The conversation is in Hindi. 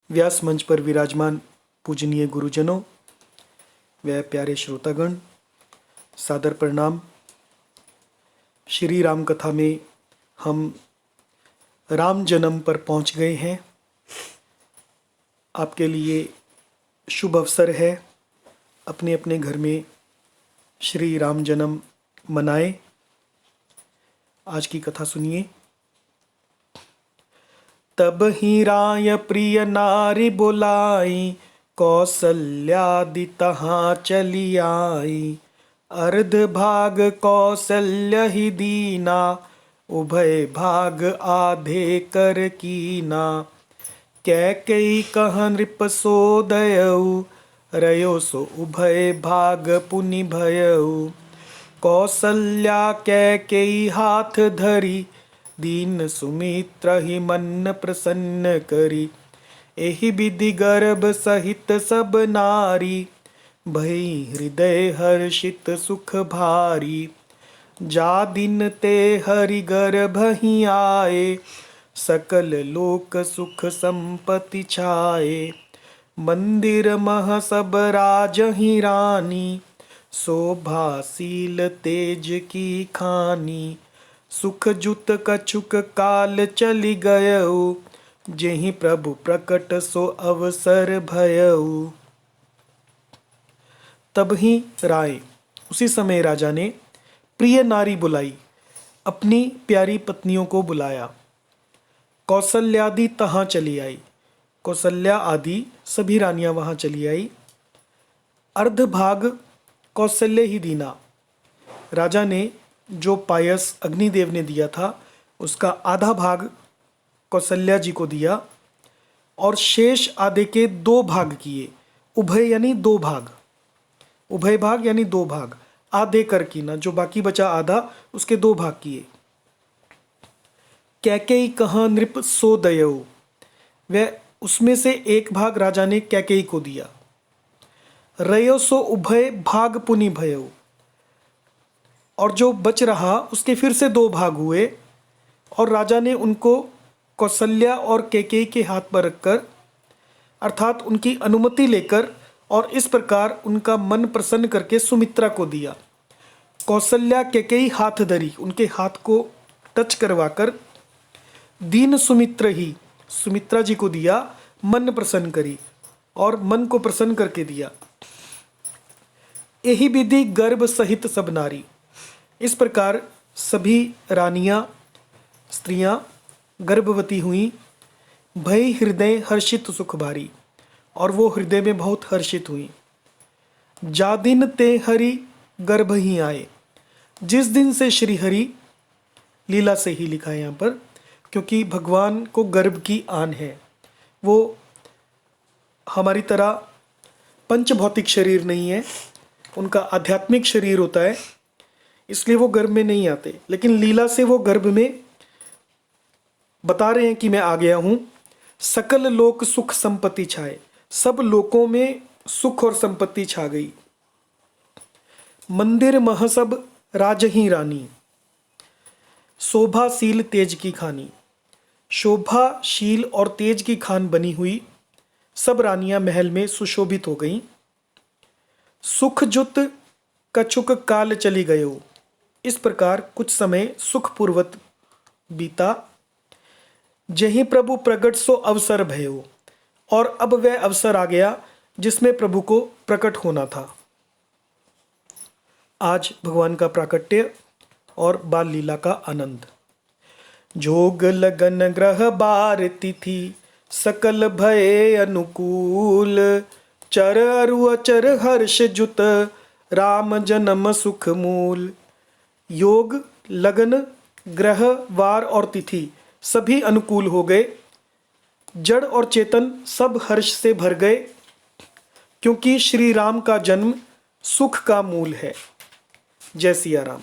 व्यास मंच पर विराजमान पूजनीय गुरुजनों व प्यारे श्रोतागण, सादर प्रणाम। श्री राम कथा में हम राम जन्म पर पहुंच गए हैं। आपके लिए शुभ अवसर है, अपने अपने घर में श्री राम जन्म मनाएं। आज की कथा सुनिए। तब ही राय प्रिय नारी बुलाई, कौसल्यादि तहाँ चली आई। अर्ध भाग कौसल्य ही दीना, उभय भाग आधे कर कीना। कैकेयी कह नृप सो दयऊ, रयो सो उभय भाग पुनि भयऊ। कौसल्या कैकेयी हाथ धरी, दीन सुमित्रा ही मन प्रसन्न करी। एहि विधि गर्भ सहित सब नारी, भई हृदय हर्षित सुख भारी। जा दिन ते हरि गर्भ ही आए, सकल लोक सुख संपत्ति छाए। मंदिर मह सब राजहि रानी, शोभाशील तेज की खानी। सुख जुत कछुक काल चली गयऊ, जेहि प्रभु प्रकट सो अवसर भयऊ। तब ही राय, उसी समय राजा ने प्रिय नारी बुलाई, अपनी प्यारी पत्नियों को बुलाया। कौसल्यादि तहाँ चली आई, कौसल्या आदि सभी रानियां वहां चली आई। अर्ध भाग कौसल्य ही दीना, राजा ने जो पायस अग्निदेव ने दिया था उसका आधा भाग कौसल्या जी को दिया और शेष आधे के दो भाग किए। उभय यानी दो भाग, उभय भाग यानी दो भाग, आधे कर कीना, जो बाकी बचा आधा उसके दो भाग किए। कैकेयी कह नृप सो दयऊ, वह उसमें से एक भाग राजा ने कैकेयी को दिया। रयो सो उभय भाग पुनि भयऊ, और जो बच रहा उसके फिर से दो भाग हुए और राजा ने उनको कौसल्या और कैकेयी के हाथ पर रखकर, अर्थात उनकी अनुमति लेकर, और इस प्रकार उनका मन प्रसन्न करके सुमित्रा को दिया। कौसल्या कैकेयी हाथ धरी, उनके हाथ को टच करवाकर दीन सुमित्रा ही, सुमित्रा जी को दिया। मन प्रसन्न करी और मन को प्रसन्न करके दिया। यही विधि गर्भ सहित सब नारी, इस प्रकार सभी रानियां, स्त्रियां गर्भवती हुई। भई हृदय हर्षित सुख भारी, और वो हृदय में बहुत हर्षित हुई। जा दिन ते हरि गर्भ ही आए, जिस दिन से श्री हरि, लीला से ही लिखा है यहाँ पर, क्योंकि भगवान को गर्भ की आन है। वो हमारी तरह पंच भौतिक शरीर नहीं है, उनका आध्यात्मिक शरीर होता है, इसलिए वो गर्भ में नहीं आते। लेकिन लीला से वो गर्भ में बता रहे हैं कि मैं आ गया हूं। सकल लोक सुख संपत्ति छाए, सब लोकों में सुख और संपत्ति छा गई। मंदिर मह सब राजही रानी, शोभाशील तेज की खानी। शोभाशील और तेज की खान बनी हुई सब रानियां महल में सुशोभित हो गईं। सुख जुत कछुक काल चली गयो, इस प्रकार कुछ समय सुखपूर्वक बीता। जहीं प्रभु प्रकट सो अवसर भयो, और अब वह अवसर आ गया जिसमें प्रभु को प्रकट होना था। आज भगवान का प्राकट्य और बाल लीला का आनंद। जोग लगन ग्रह बार तिथि, सकल भय अनुकूल। चर अरु अचर हर्ष जुत, राम जन्म सुख मूल। योग, लगन, ग्रह, वार और तिथि सभी अनुकूल हो गए। जड़ और चेतन सब हर्ष से भर गए, क्योंकि श्री राम का जन्म सुख का मूल है। जय सिया राम।